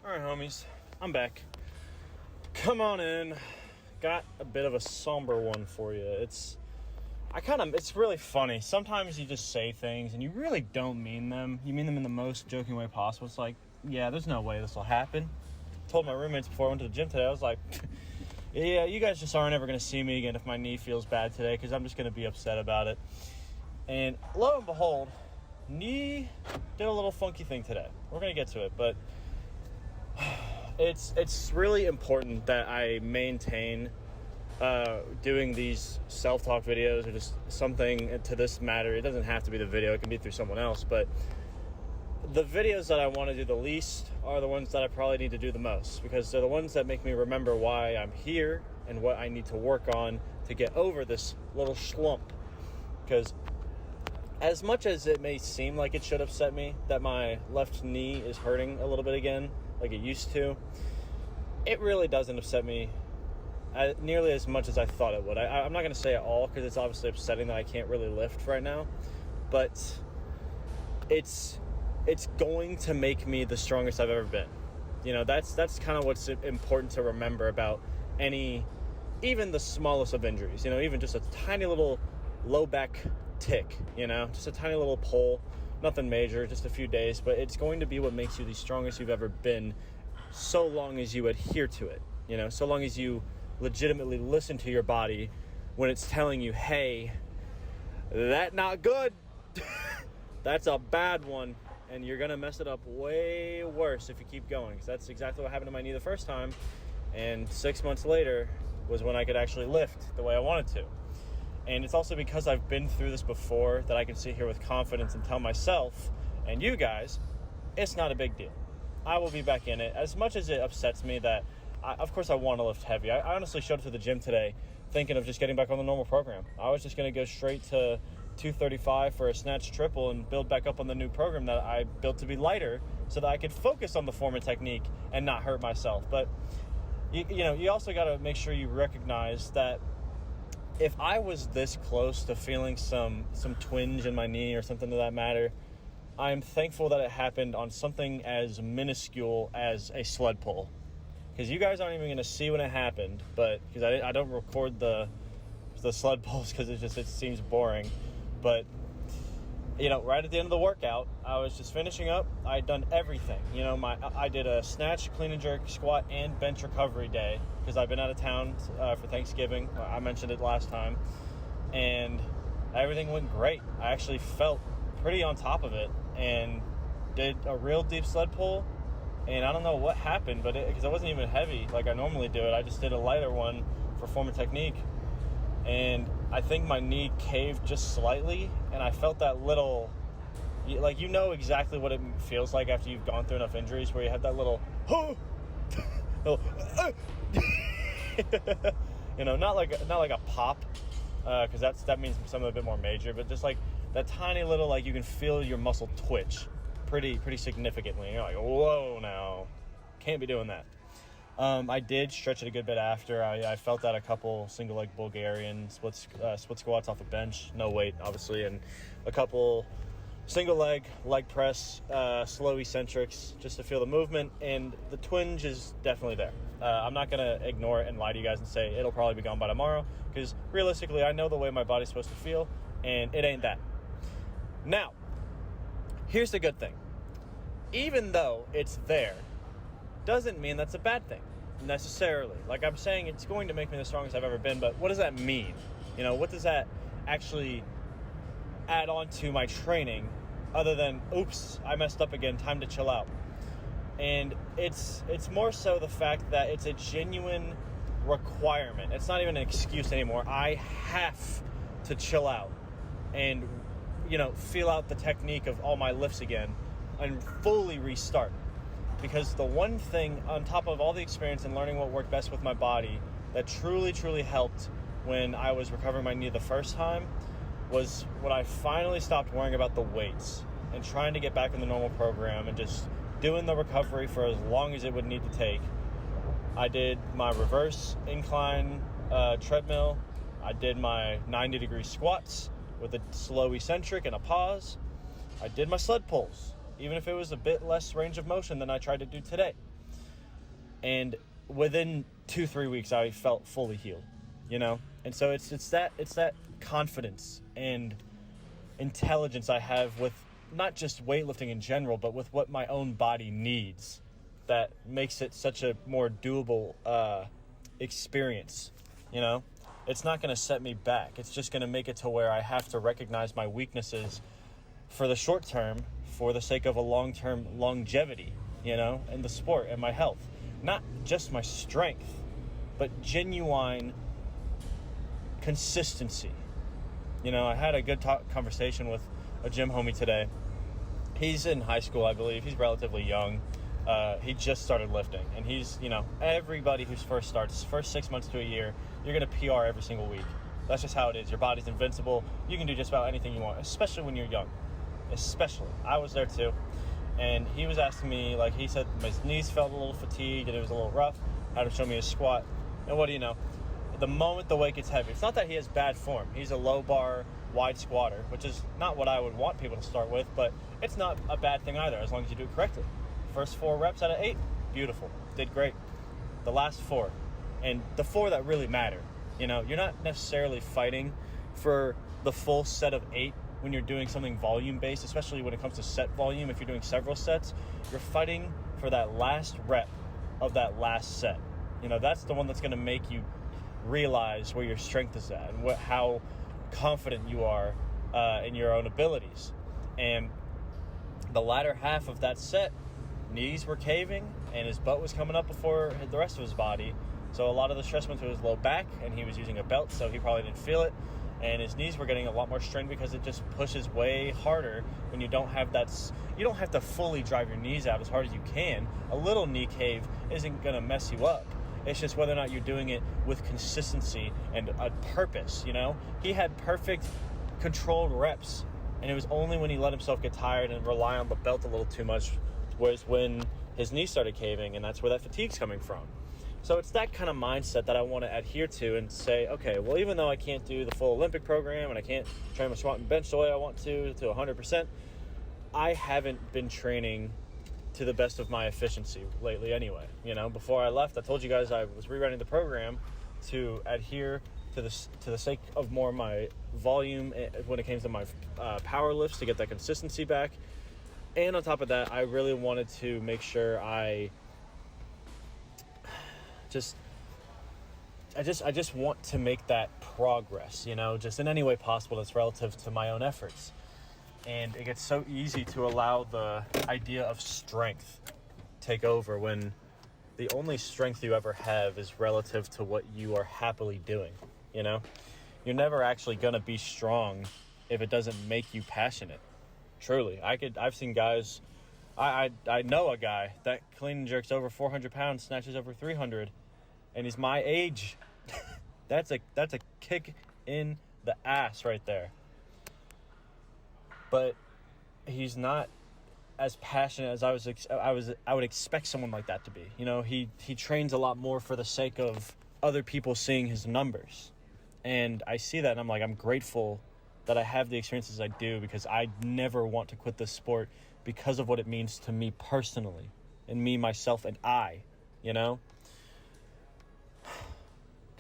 Alright, homies, I'm back. Come on in. Got a bit of a somber one for you. It's really funny. Sometimes you just say things and you really don't mean them. You mean them in the most joking way possible. It's like, yeah, there's no way this will happen. Told my roommates before I went to the gym today, I was like, yeah, you guys just aren't ever going to see me again if my knee feels bad today, because I'm just going to be upset about it. And lo and behold, knee did a little funky thing today. We're going to get to it, but it's really important that I maintain doing these self-talk videos or just something to this matter. It doesn't have to be the video. It can be through someone else. But the videos that I want to do the least are the ones that I probably need to do the most, because they're the ones that make me remember why I'm here and what I need to work on to get over this little slump. Because as much as it may seem like it should upset me that my left knee is hurting a little bit again, like it used to, it really doesn't upset me nearly as much as I thought it would. I'm not going to say it all, because it's obviously upsetting that I can't really lift right now, but it's going to make me the strongest I've ever been. You know, that's kind of what's important to remember about even the smallest of injuries. You know, even just a tiny little low back tick, you know, just a tiny little pull, nothing major, just a few days, but it's going to be what makes you the strongest you've ever been, so long as you adhere to it, you know, so long as you legitimately listen to your body when it's telling you, hey, that not good, that's a bad one, and you're going to mess it up way worse if you keep going. Because that's exactly what happened to my knee the first time, and 6 months later was when I could actually lift the way I wanted to. And it's also because I've been through this before that I can sit here with confidence and tell myself and you guys, it's not a big deal. I will be back in it. As much as it upsets me that, of course I want to lift heavy. I honestly showed up to the gym today thinking of just getting back on the normal program. I was just going to go straight to 235 for a snatch triple and build back up on the new program that I built to be lighter so that I could focus on the form and technique and not hurt myself. But, you know, you also got to make sure you recognize that if I was this close to feeling some twinge in my knee or something to that matter, I'm thankful that it happened on something as minuscule as a sled pull. Because you guys aren't even going to see when it happened, but because I don't record the sled pulls because it seems boring. But, you know, right at the end of the workout, I was just finishing up. I had done everything. You know, I did a snatch, clean and jerk, squat, and bench recovery day because I've been out of town for Thanksgiving. I mentioned it last time. And everything went great. I actually felt pretty on top of it and did a real deep sled pull. And I don't know what happened, but because I wasn't even heavy like I normally do it. I just did a lighter one for form and technique. And I think my knee caved just slightly, and I felt that little, like, you know exactly what it feels like after you've gone through enough injuries where you have that little, you know, not like a pop, because that means something a bit more major, but just like that tiny little, like, you can feel your muscle twitch pretty significantly. And you're like, whoa, now, can't be doing that. I did stretch it a good bit after. I felt that a couple single leg Bulgarian split squats off the bench, no weight obviously, and a couple single leg press, slow eccentrics just to feel the movement, and the twinge is definitely there. I'm not going to ignore it and lie to you guys and say it'll probably be gone by tomorrow, because realistically I know the way my body's supposed to feel, and it ain't that. Now, here's the good thing. Even though it's there, doesn't mean that's a bad thing necessarily. Like I'm saying, it's going to make me the strongest I've ever been, but what does that mean? You know, what does that actually add on to my training other than, oops, I messed up again, time to chill out? And it's more so the fact that it's a genuine requirement. It's not even an excuse anymore. I have to chill out and, you know, feel out the technique of all my lifts again and fully restart. Because the one thing, on top of all the experience and learning what worked best with my body, that truly helped when I was recovering my knee the first time, was when I finally stopped worrying about the weights and trying to get back in the normal program and just doing the recovery for as long as it would need to take. I did my reverse incline treadmill. I did my 90-degree squats with a slow eccentric and a pause. I did my sled pulls, even if it was a bit less range of motion than I tried to do today. And within 2-3 weeks, I felt fully healed, And so it's that confidence and intelligence I have with not just weightlifting in general, but with what my own body needs, that makes it such a more doable experience. It's not going to set me back. It's just going to make it to where I have to recognize my weaknesses for the short term, for the sake of a long-term longevity, in the sport and my health. Not just my strength, but genuine consistency. I had a good conversation with a gym homie today. He's in high school, I believe. He's relatively young. He just started lifting, and he's, everybody who's first 6 months to a year, you're going to PR every single week. That's just how it is. Your body's invincible. You can do just about anything you want, especially when you're young. Especially. I was there too. And he was asking me, he said his knees felt a little fatigued and it was a little rough. I had him show me his squat. And what do you know? The moment the weight gets heavy, it's not that he has bad form. He's a low bar, wide squatter, which is not what I would want people to start with, but it's not a bad thing either, as long as you do it correctly. First 4 reps out of 8, beautiful. Did great. The last 4, and the 4 that really matter. You're not necessarily fighting for the full set of 8 when you're doing something volume-based, especially when it comes to set volume. If you're doing several sets, you're fighting for that last rep of that last set. That's the one that's going to make you realize where your strength is at and how confident you are in your own abilities. And the latter half of that set, knees were caving and his butt was coming up before the rest of his body. So a lot of the stress went to his low back, and he was using a belt, so he probably didn't feel it. And his knees were getting a lot more strained because it just pushes way harder when you don't have that. You don't have to fully drive your knees out as hard as you can. A little knee cave isn't going to mess you up. It's just whether or not you're doing it with consistency and a purpose, He had perfect controlled reps, and it was only when he let himself get tired and rely on the belt a little too much was when his knees started caving, and that's where that fatigue's coming from. So it's that kind of mindset that I want to adhere to and say, okay, well, even though I can't do the full Olympic program and I can't train my squat and bench the way I want to 100%, I haven't been training to the best of my efficiency lately anyway. Before I left, I told you guys I was rewriting the program to adhere to the sake of more of my volume when it came to my power lifts, to get that consistency back. And on top of that, I really wanted to make sure I just want to make that progress, just in any way possible that's relative to my own efforts. And it gets so easy to allow the idea of strength take over when the only strength you ever have is relative to what you are happily doing, You're never actually going to be strong if it doesn't make you passionate. Truly. I've seen guys, I know a guy that clean and jerks over 400 pounds, snatches over 300, and he's my age. That's a kick in the ass right there. But he's not as passionate as I would expect someone like that to be. He trains a lot more for the sake of other people seeing his numbers. And I see that, and I'm grateful that I have the experiences I do, because I never want to quit this sport because of what it means to me personally, and me, myself, and I, Because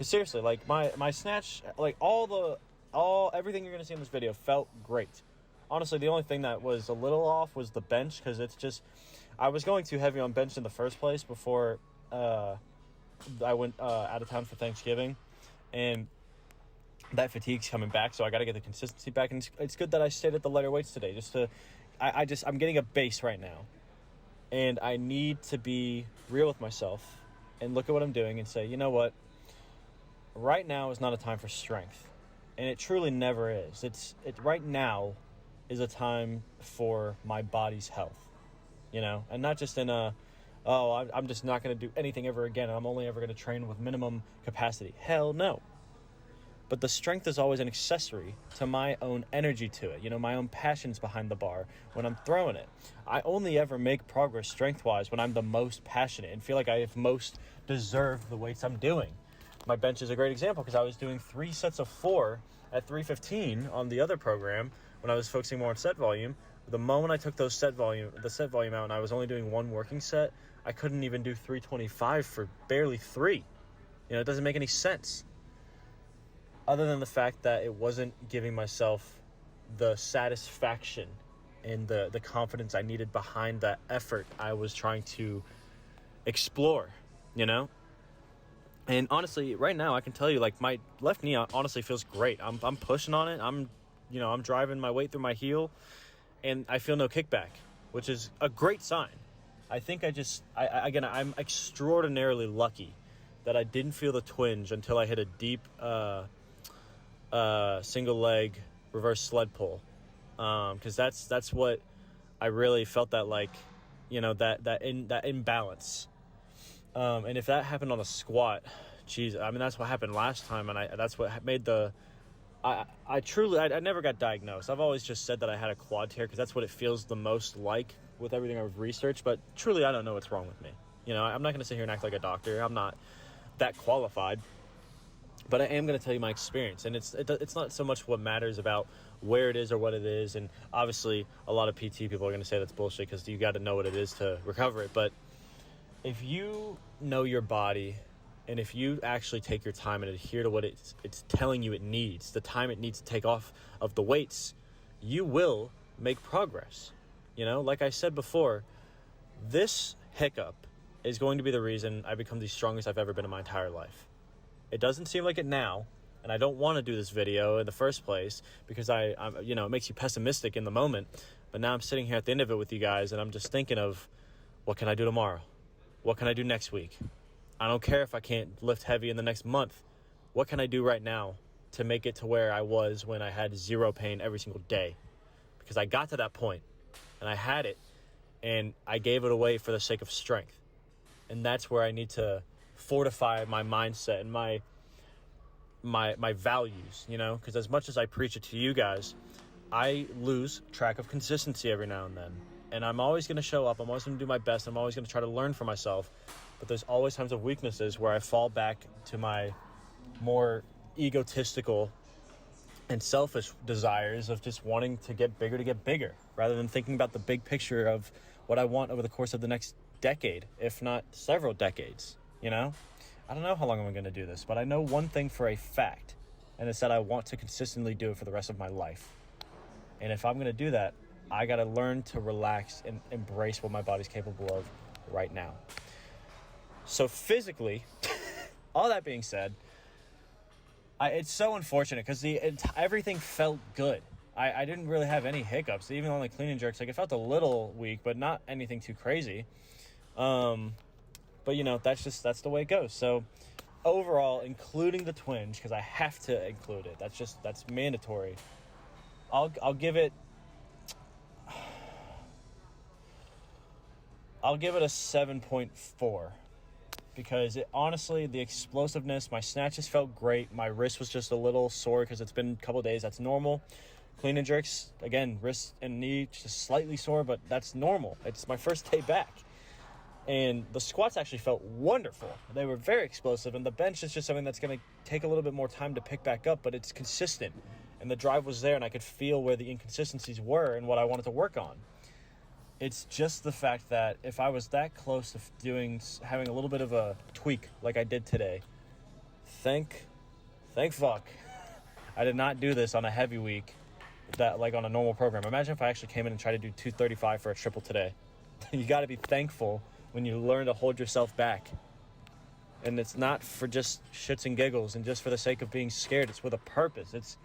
seriously, my snatch, everything you're going to see in this video felt great. Honestly, the only thing that was a little off was the bench, because it's just, I was going too heavy on bench in the first place before I went out of town for Thanksgiving, and that fatigue's coming back, so I got to get the consistency back. And it's good that I stayed at the lighter weights today, I'm getting a base right now, and I need to be real with myself and look at what I'm doing and say, you know what, right now is not a time for strength, and it truly never is. Right now is a time for my body's health, and not just in I'm just not going to do anything ever again, and I'm only ever going to train with minimum capacity. Hell no. But the strength is always an accessory to my own energy to it, my own passions behind the bar when I'm throwing it. I only ever make progress strength-wise when I'm the most passionate and feel like I have most deserved the weights I'm doing. My bench is a great example, because I was doing 3 sets of 4 at 315 on the other program when I was focusing more on set volume. The moment I took the set volume out and I was only doing one working set, I couldn't even do 325 for barely 3. It doesn't make any sense. Other than the fact that it wasn't giving myself the satisfaction and the confidence I needed behind the effort I was trying to explore, And honestly, right now I can tell you, like, my left knee honestly feels great. I'm pushing on it. I'm driving my weight through my heel, and I feel no kickback, which is a great sign. I think I'm extraordinarily lucky that I didn't feel the twinge until I hit a deep single leg reverse sled pull, because that's what I really felt, that, like, that imbalance. And if that happened on a squat, that's what happened last time, and that's what made I never got diagnosed. I've always just said that I had a quad tear because that's what it feels the most like with everything I've researched, but truly I don't know what's wrong with me. I'm not going to sit here and act like a doctor. I'm not that qualified, but I am going to tell you my experience, and it's not so much what matters about where it is or what it is, and obviously a lot of PT people are going to say that's bullshit because you got to know what it is to recover it, but if you know your body, and if you actually take your time and adhere to what it's telling you it needs, the time it needs to take off of the weights, you will make progress. Like I said before, this hiccup is going to be the reason I become the strongest I've ever been in my entire life. It doesn't seem like it now, and I don't want to do this video in the first place because I'm it makes you pessimistic in the moment. But now I'm sitting here at the end of it with you guys, and I'm just thinking of, what can I do tomorrow? What can I do next week? I don't care if I can't lift heavy in the next month. What can I do right now to make it to where I was when I had zero pain every single day? Because I got to that point, and I had it, and I gave it away for the sake of strength. And that's where I need to fortify my mindset and my values, because as much as I preach it to you guys, I lose track of consistency every now and then. And I'm always going to show up. I'm always going to do my best. I'm always going to try to learn for myself. But there's always times of weaknesses where I fall back to my more egotistical and selfish desires of just wanting to get bigger, rather than thinking about the big picture of what I want over the course of the next decade, if not several decades, I don't know how long I'm going to do this, but I know one thing for a fact, and it's that I want to consistently do it for the rest of my life. And if I'm going to do that, I got to learn to relax and embrace what my body's capable of right now. So physically, all that being said, it's so unfortunate because everything felt good. I didn't really have any hiccups, even on the clean and jerks. Like, it felt a little weak, but not anything too crazy. But that's the way it goes. So overall, including the twinge, because I have to include it. That's mandatory. I'll give it a 7.4 because honestly, the explosiveness, my snatches felt great. My wrist was just a little sore because it's been a couple days. That's normal. Clean and jerks, again, wrist and knee just slightly sore, but that's normal. It's my first day back. And the squats actually felt wonderful. They were very explosive, and the bench is just something that's going to take a little bit more time to pick back up, but it's consistent. And the drive was there, and I could feel where the inconsistencies were and what I wanted to work on. It's just the fact that if I was that close to having a little bit of a tweak like I did today, thank fuck, I did not do this on a heavy week, that like on a normal program. Imagine if I actually came in and tried to do 235 for a triple today. You got to be thankful when you learn to hold yourself back. And it's not for just shits and giggles and just for the sake of being scared. It's with a purpose. It's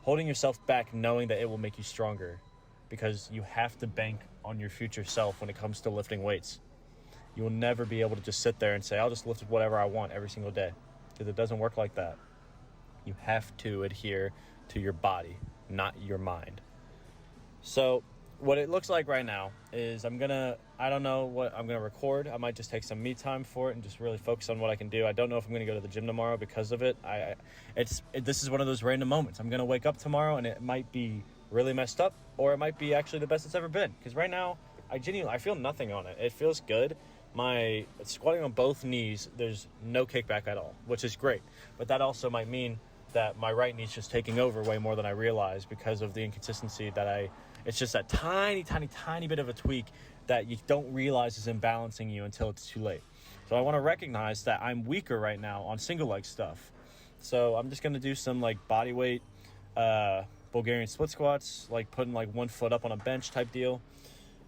holding yourself back, knowing that it will make you stronger, because you have to bank on your future self when it comes to lifting weights. You will never be able to just sit there and say, I'll just lift whatever I want every single day, because it doesn't work like that. You have to adhere to your body, not your mind. So what it looks like right now is I don't know what I'm going to record. I might just take some me time for it and just really focus on what I can do. I don't know if I'm going to go to the gym tomorrow because of it. This is one of those random moments. I'm going to wake up tomorrow and it might be really messed up, or it might be actually the best it's ever been. Because right now, I feel nothing on it. It feels good. My squatting on both knees, there's no kickback at all, which is great. But that also might mean that my right knee's just taking over way more than I realize because of the inconsistency that I It's just that tiny, tiny, tiny bit of a tweak that you don't realize is imbalancing you until it's too late. So I want to recognize that I'm weaker right now on single leg stuff. So I'm just going to do some like body weight, Bulgarian split squats, like putting like 1 foot up on a bench type deal.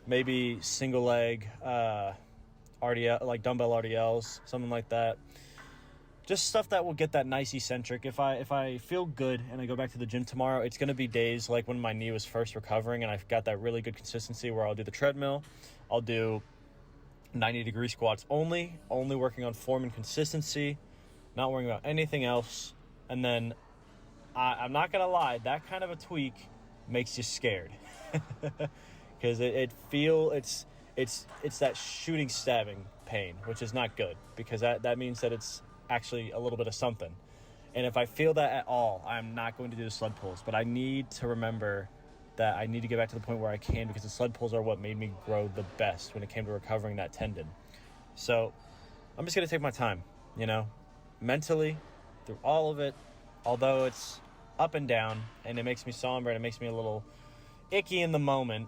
Maybe single leg, RDL, like dumbbell RDLs, something like that. Just stuff that will get that nice eccentric. If I feel good and I go back to the gym tomorrow, it's going to be days like when my knee was first recovering and I've got that really good consistency where I'll do the treadmill. I'll do 90-degree squats only working on form and consistency, not worrying about anything else. And then I'm not going to lie, that kind of a tweak makes you scared. Because it's that shooting, stabbing pain, which is not good, because that means that it's actually a little bit of something. And if I feel that at all, I'm not going to do the sled pulls. But I need to remember that I need to get back to the point where I can, because the sled pulls are what made me grow the best when it came to recovering that tendon. So I'm just going to take my time, mentally through all of it, although it's up and down and it makes me somber and it makes me a little icky in the moment.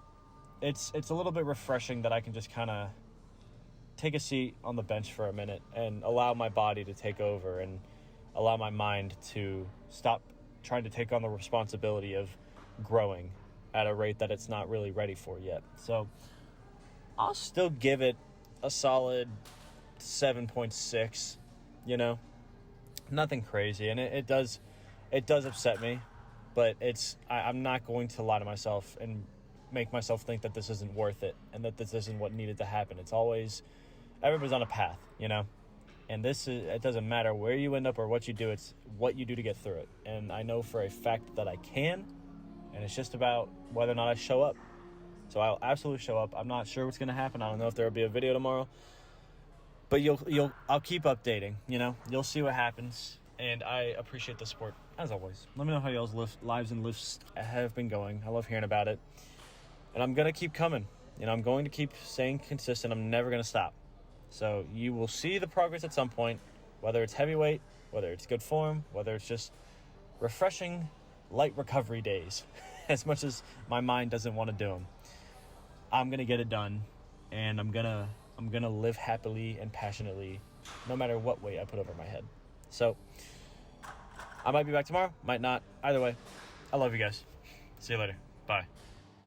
It's a little bit refreshing that I can just kind of take a seat on the bench for a minute and allow my body to take over and allow my mind to stop trying to take on the responsibility of growing at a rate that it's not really ready for yet. So I'll still give it a solid 7.6, nothing crazy. And it does upset me, but I'm not going to lie to myself and make myself think that this isn't worth it and that this isn't what needed to happen. It's always, everybody's on a path, and it doesn't matter where you end up or what you do, it's what you do to get through it. And I know for a fact that I can, and it's just about whether or not I show up. So I'll absolutely show up. I'm not sure what's going to happen. I don't know if there will be a video tomorrow, but I'll keep updating, you'll see what happens. And I appreciate the support as always. Let me know how y'all's lives and lifts have been going. I love hearing about it. And I'm going to keep coming. I'm going to keep staying consistent. I'm never going to stop. So you will see the progress at some point, whether it's heavyweight, whether it's good form, whether it's just refreshing, light recovery days, as much as my mind doesn't want to do them. I'm going to get it done, and I'm going to live happily and passionately, no matter what weight I put over my head. So I might be back tomorrow, might not. Either way, I love you guys. See you later. Bye.